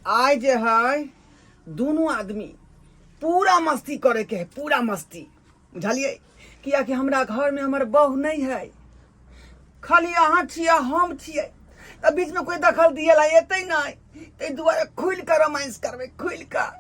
आज है दोनों आदमी पूरा मस्ती करे के है, पूरा मस्ती बुझलिए। किया कि हमरा घर में हमर बहू नहीं है, खाली अहाँ छिया हम छिए, तब बीच में कोई दखल दिए ला एते नहीं, ते दुआरे खुल कर रोमांस करबे, खुल कर।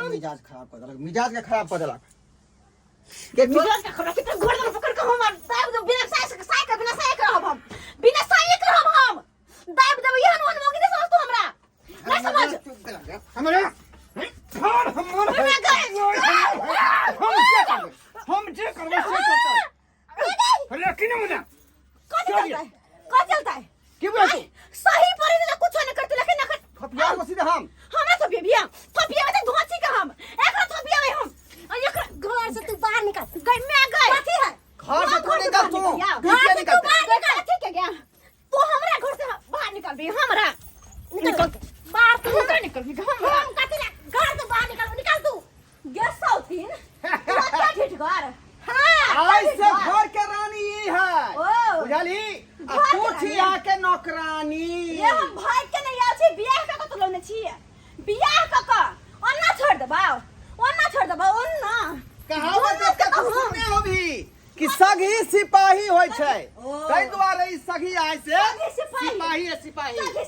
मिजाज खराब कर देलक, मिजाज के खराब कर देलक। के मिजाज के खराब कितना घोड़ में पकड़ के हम दाब दो बिना साय के बिना साय के हम बिना साय के हम दाब दो यहन मन मोगी नहीं समझ तू हमरा नहीं समझ हमरा छोड़ हम जे करबे से करता है लेकिन मुना का चलता है की बोल तू सही परी दिला कुछ नहीं करते लेकिन ना फपिया को सीधे हम हमरा तो बिया फपिया में तो धोची का हम एकरा फपिया में हम एकरा घर से तू बाहर निकल गई मैं गई कथी है घर से तू निकल तू घर से तू बाहर निकल ठीक है क्या तू हमरा घर से बाहर निकल भी हमरा निकल बाहर तू हमरा निकल भी हमरा कथी ना घर से बाहर निकल तू गेस साउथिन तू क्या ठीक घर हां ऐसे घर के रानी ही है बुझली, तू छिया के नौकरानी। ये हम भाई के नहीं आछी बियाह का तो लोने छी बियाह का ओन्ना छोड़ देबा ओन्ना कहावत के तू सुने होबी कि सगी सिपाही होय छै, तै दुआरे ई सगी आइ से सिपाही है सिपाही नहीं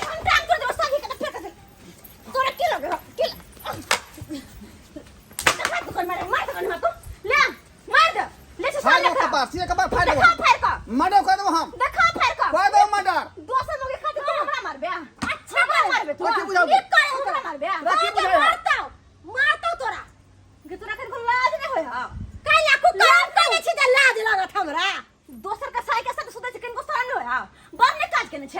हम काम कर देबो सगी के फेंक दे तोरा की लगे की देखा तो कर मार तो ले मार दे ले से साले का पास ये कबार फाड़ दो फाड़ का मर्डर कर दो हम देखा फाड़ का कर दो मर्डर दोसर लोग के खातिर तो हमरा मारबे अच्छा मारबे तू रखी बुझाओ की करे हमरा मारबे रखी बुझाओ मारता तोरा के तोरा के लाज नहीं होय हा काई लाखो काम करे छी त लाज लागत हमरा दोसर का साई के साथ सुदै छ किनको साल होय हा बाप ने काज केने छ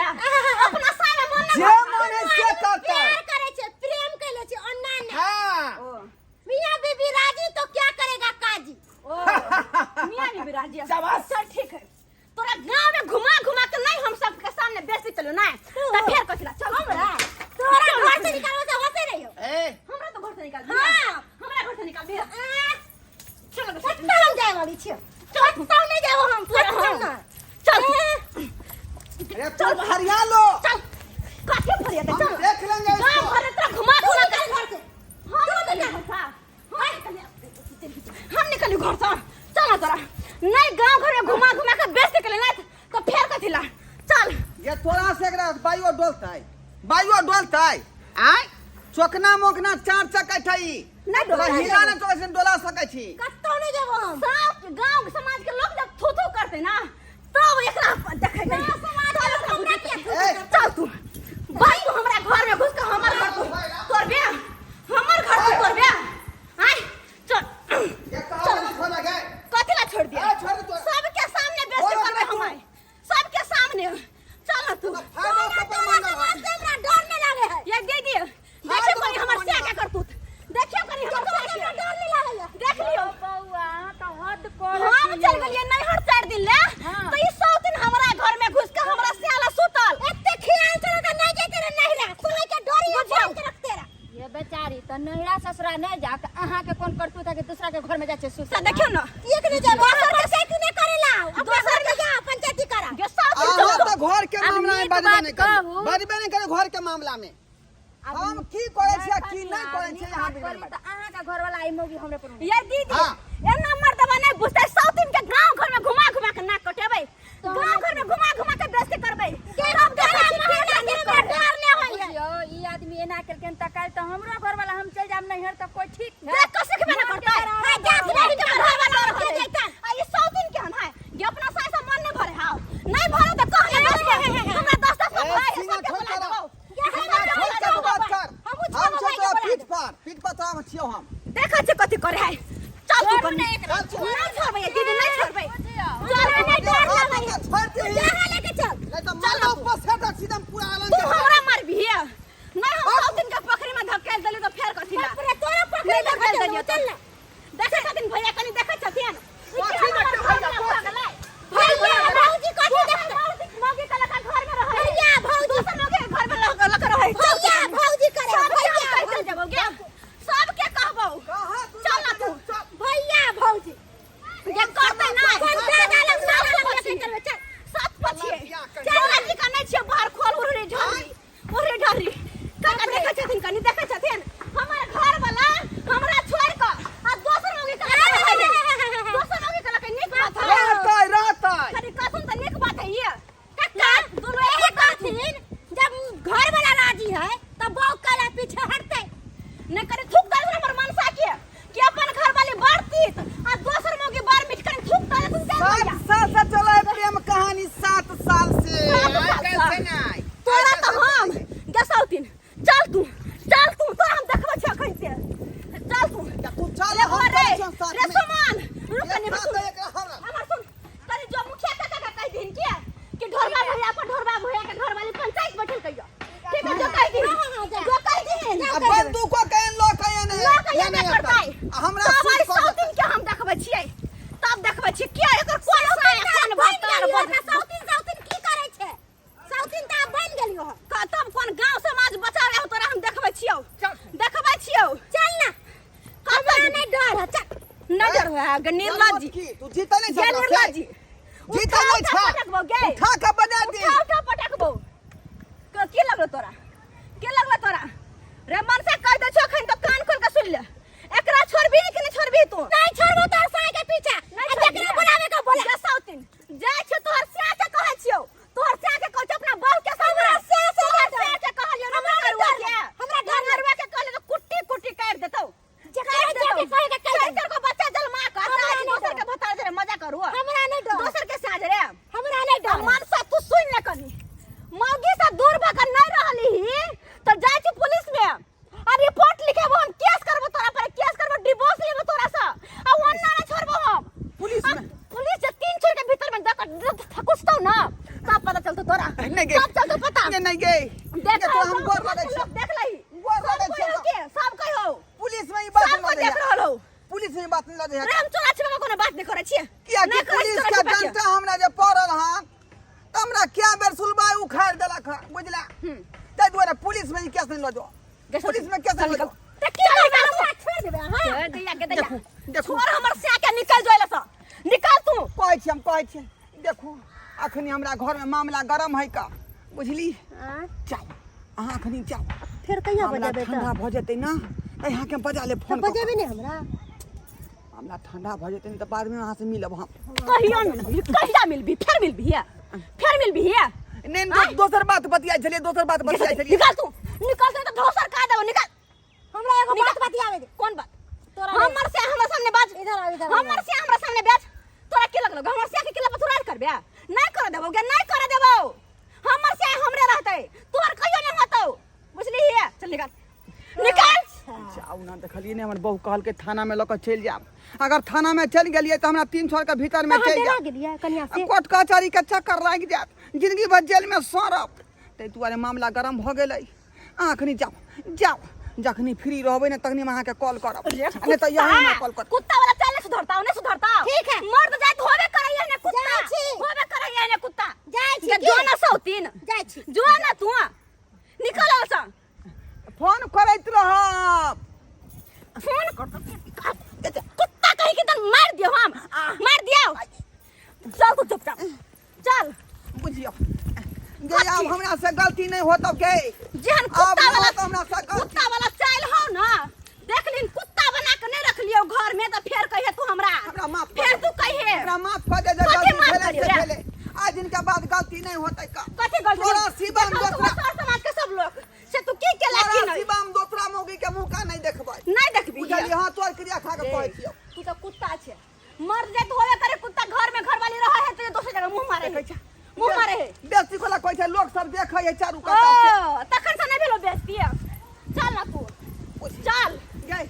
अपना साई में मन जे मने से करता प्यार करे छ प्रेम कैले छ अन्ना ने हां मियां बीबी राजी तो क्या करेगा काजी ओ मियां बीबी राजी शाबाश चल ठीक है तोरा गांव में घुमा के नहीं हम सब के सामने बेइज्जती चलो ना त फेर कथिला चल हमरा तोरा घर से निकालो त होते रहियो ए हमरा तो घर से निकाल दिया हां हमरा घर से निकाल दिया चल सत्ता हम जाए वाली छी चल तो नहीं जाओ हम चल ना चल अरे चल हरिया लो चल काके भरिया दे चल देख लेंगे गांव इसको भर तेरा घुमा के घर से हम तो क्या था हम निकली घर से चल तोरा नहीं गांव घर में घुमा के बेइज्जती कर लेना तो फेर कथिला चल ये तोरा से एकरा बाइयो डोलतै आय चोकना मोकना चार चक्का ठई नहीं डोला हिला ना तो ऐसे डोला सकै छी कत्तो नहीं जब हम सब गांव समाज के लोग जब थू करते ना तब एकरा देखे नहीं समाज हमरा के चल तू भाई तू हमरा घर में घुस के हमर घर तोर बे हमर घर तोर बे आय चल ये कहां खोला गए कथिला छोड़ दिया छोड़ दो सबके सामने बेइज्जती करबे हमारे सबके सामने चल तू फाड़ो कपड़ा मांगो हमरा डर नहीं लागे है ये दे दियो देखियो कोई हमर से क्या करतूत देखियो कोई हमर से क्या डर नहीं लागे देख लियो बौआ तो हद कर हम चल गेलिए नहीं हर 4 दिन ले तो ई 100 दिन हमरा घर में घुस के हमरा साला सुतल एते खियाल चल के नहीं जेते रे नहीं रे सुनै के डरी बांध के रखते रे ये बेचारी त नैरा ससुरा नहीं जाके अहाँ के कोन करतू था कि दूसरा के घर में जाचे सुत सा देखियो ना एक ने जे दोसर के सेट नहीं करेला दोसर के जा पंचायती करा जो 100 दिन अहाँ तो घर के मामला में बजबे नहीं करे घर के मामला में हम की करे छी की नहीं करे छी यहां बिगड़ त अहाँ का घर वाला आई मोगी हमरे पर ये दीदी एना मर्दवा नहीं बुझते 100 दिन के गांव घर में घुमा के नाक कटेबै गांव घर में घुमा के बेइज्जती करबै के हम डर नहीं होय यो ई आदमी एना करके तकाल त हमरो घर वाला हम चल जाम नहीं हर त कोई ठीक देख कैसे के ना करता है जात नहीं के घर वाला रखे जैता आ ये 100 दिन के हम है ये अपना सास मन नहीं भरे हां नहीं भरे तो कह हमरा 10 भाई सीना छोड़ कर बात कर हम छोड़ पीठ पर तो हम छियो हम देखा छ कथि करे है चल तू कर नहीं छोड़बै दीदी नहीं छोड़बै चल नहीं छोड़बै जहां लेके चल नहीं तो मारो बस हेड सीधा पूरा आलन तू हमरा मार भी नहीं हम 100 दिन का देखाल देली तो फेर कथि ला बाप रे तोरा पकड़ नहीं देखाल ले देलियो चल देखे छथिन भैया कनी देखे छथिन कथि ला भैया भैया भौजी कथि देख मौगी का लका घर में रहे भैया भौजी दूसरे मौगी घर में लका रहे भैया भौजी करे भैया कैसे जबोगे सब के कहबो चल ना तू भैया भौजी ये करते ना कौन दादा लग साफ कैसे करबे चल सच पछिए चल लड़की का नहीं छे बाहर खोल उरे ढरी काका देखे छथिन कनी देखे छथिन हमारे घर वाला हमरा छोड़ के आ दोसर मौगी का दोसर मौगी का लका निक बात है रहता अरे कसम त निक बात है ये कक्का दोनों एक कहथिन जब घर वाला राजी है तब बहू काला पीछे हटते नहीं करे थूक दे हमर मनसा के कि अपन घर वाली बढ़ती आ दोसर मौगी बार मिट कर थूक दे तुम जा 7 साल से चला है प्रेम कहानी 7 साल से कैसे नहीं तोरा तो हम गसाउतिन चल तू तोरा हम देखबे छ अखन से चल तू तू चल रे हम रे चल साथ रे में सामान रुक नहीं एक सुन बात एक हमरा हमर सुन तनी जो मुखिया काका का कह दिन के कि ढोरबा भैया पर ढोरबा भैया के घर वाली पंचायत बैठल कहियो ठीक है जो कह दिन जो कह दिन अब बंदूक को कहन लो कहन लोग ये नहीं करता है हमरा हमारे सूट कर साउथिन के हम देखबे छियै तब देखबे छियै क्या एकर कोन साया कोन भतार बन साउथिन की करे छे साउथिन त बन गेलियो तब कोन गांव समाज बचावे हो तोरा हम देखबे छियौ देखबे छियौ चल ना हमरा नहीं डर है चल न डर है गनीला जी तू जीता नहीं गनीला जी जीता नहीं छा पटकबो गे उठा के बना दे उठा पटकबो की लगलो तोरा रे मन से कह दे छो खन तो कान खोल के सुन ले एकरा छोड़बी कि नहीं छोड़बी तू नहीं छोड़बो तोर साय के पीछे देखना बनावे का बोला जा साउथिन जाय छ तोहर स्या के कहै छियौ तोहर स्या के कहै अपना बहू के सामने तोहर स्या के कहलियो हमरा डरवा के कहले तो कुट्टी काट देतौ जकरा जे के कहे के कह तेरे को बच्चा जन्मा का दोसर के बता दे मजा करू हमरा नहीं डर दोसर के साज रे हमरा नहीं डर मन से तू सुन ले कनी मौगी से दूर भकर नहीं रहली ही तो जाय छी पुलिस में आ रिपोर्ट लिखेबो हम केस करबो तोरा पर केस करबो डिवोर्स लेबो तोरा से आ वन्ना ना छोड़बो हम पुलिस जे 3 छोर के भीतर में ठकुसतो ना तब पता चलतो तोरा नहीं गे तब चलतो पता नहीं गे देख तो हम गोर लगे छ देख लही गोर लगे छ सब कहियो पुलिस में ई बात सब को न देख रहलो पुलिस में बात न दे रे हम चोरा छिपा कोनो बात नहीं करे छिए किया कि पुलिस का डंटा हमरा जे पड़ल हां हमरा क्या बेर सुलबाई उखाड़ देलक बुझला तै दुआरे पुलिस में केस नहीं लो जो पुलिस में केस नहीं लो ते की करबे छोड़ देबे हां दैया के दैया देखो छोड़ हमर से के निकल जोइला सा निकाल तू कहै छी देखो अखनी हमरा घर में मामला गरम है का बुझली जाओ अहाँ अखनी जाओ फिर कहिया मामला बजेबे ठंडा भ जेतै ना यहाँ के बजा ले फोन बजेबे नहीं हमरा मामला ठंडा भ जेतै त बाद में अहाँ से मिलब हम कहिया मिलबी कहिया मिलबी फिर मिलबी है नहीं दोसर बात बतियाई छलिए दोसर बात बतियाई छलिए निकाल तू निकाल तो ढोसर का देबो निकाल हमरा एगो बात बतियावे दे कौन बात तोरा हमर से हमरा सामने बाज इधर हमर से हमरा सामने बाज तोरा की लगलो हमर से के किला पथुरार करबे नहीं कर देबो गे नहीं कर देबो हमर से हमरे रहतै तोर कहियो नहीं होतौ बुझली है चल निकाल जाऊ ना देखलिए ने हमर बहू कहल के थाना में लक चल जाब अगर थाना में चल गेलिए त हमरा 3 साल के भीतर में चल जा गेलिए कन्या से कोर्ट कचहरी के चक्कर लाग जात जिंदगी भर जेल में सड़ब तै दुआरे मामला गरम भ गेलै अखनी जाओ जखनी फ्री रहबै न तखनी हम अहाँ के कॉल करब नहीं त यही में कॉल कर कुत्ता वाला चाल नहीं सुधरता ठीक है। मर्द जात होबे करैया ने कुत्ता जाय छी। होबे करैया ने कुत्ता जाय छी ये की? जो ना सौतीन जाय छी जो ना तू निकल सा फोन करैत रहब फोन कर कुत्ता कहीं के तन मार दियो चल तू चुपचाप चल बुझियो गे अब हमरा से गलती नहीं होतौ गे जेहन अब हमरा से गलती कुत्ता वाला चाल हो ना देख लिन कुत्ता बना के नहीं रख लियो घर में तो फिर कहिए तू हमरा माफ कर फिर तू कहिए हमरा माफ कर दे कथी गलती माफ भेले करियो से रे? भेले आज इनके बाद गलती नहीं होतै का कथी गलती तोरा शिवम देखो तू दोसरा सर समाज के सब लोग से तू की केला की तोरा नहीं शिवम दोसरा मौगी के मुंह का नहीं देखबै नहीं देखबी बुझलिए हां तोर क्रिया खा के कहै छियो तू तो कुत्ता छे मर जाए तो होवे करे कुत्ता घर में घर वाली रहे है तो दूसरी जगह मुंह मारे है मुंह मारे है बेस्ती कोला कहै छै लोग सब देखै है चारू कता से ओ तखन से नहीं भेलो बेइज्जती है चल ना तू चल गे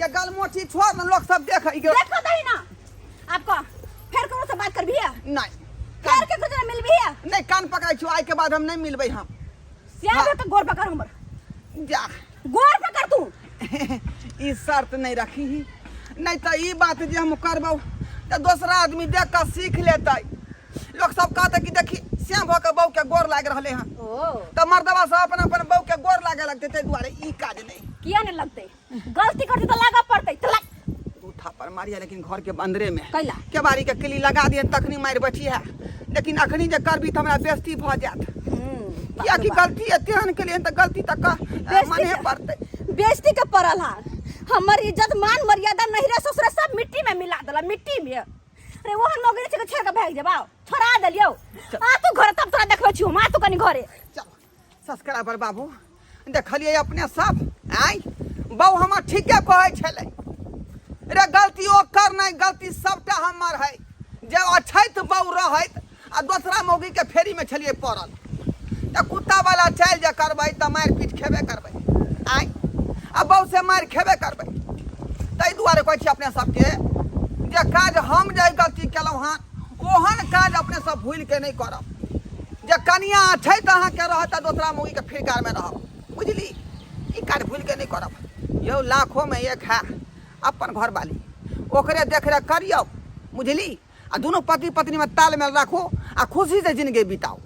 ये गलमोटी छोड़ न लोग सब देखै गे देखो दही ना आपको फिर करो से बात कर भी है नहीं फिर के कुछ मिल भी है नहीं कान पकड़ै छु आइ के बाद हम नहीं मिलबै हम सियाबे के गोर पकड़ हमर जा गोर पकड़ तू ई शर्त नहीं रखी ही नहीं तो ई बात जे हम करबो तो दूसरा आदमी देख कर सीख लेते। लोग सब कहते कि देखी श्याम भऽ के बहू के गोर लाग रहे हैं तो मर्दवा सब अपन अपन बहू के गोर लागे लगते ते दुआरे ई काज नहीं किया नहीं लगते गलती करती तो लगा पड़ते तो लग दू थापर मारिया लेकिन घर के अंदरे में कैला केवाड़ी के किली लगा दिए तखनी मार बैठी है लेकिन अखनी जे करबी तो हमरा बेइज्जती भ जात किया की गलती एतेहन के लिए तो गलती तक माने पड़ते बेइज्जती के पड़ल हा हमर इज्जत मान मर्यादा नहीं रे ससुर सब मिट्टी में मिला देला मिट्टी में अरे ओहन मगरे से छेड़ के भाग जेबाओ छोड़ा देलियो आ तू घर तब तोरा देखबै छियो मा तू कनी घरे चल सस्करा पर बाबू देखलिए अपने सब आई बहू हमर ठीके कहै छले रे गलती ओ कर नहीं गलती सबटा हमर है जे अछैत बहू रहत आ दूसरा मौगी के फेरी में छलिए पड़ल त कुत्ता वाला चल जे करबै त मार पीट खेबे करबै आई आ बहू से मार खेबे करबै तै दुआरे कहै छी अपने सबके जे काज हम जे गलती केलहुँ हँ ओहन काज अपने सब भूल के नहीं करब जे कनिया छै त अहाँ के रहत दूसरा मौगी के फिरकार में रहब बुझली ई काज भूल के नहीं करब यौ लाखों में एक है अपन घर वाली ओकरे देख रेख करियो बुझली आ दोनों पति पत्नी में तालमेल राखो आ खुशी से जिंदगी बिताओ।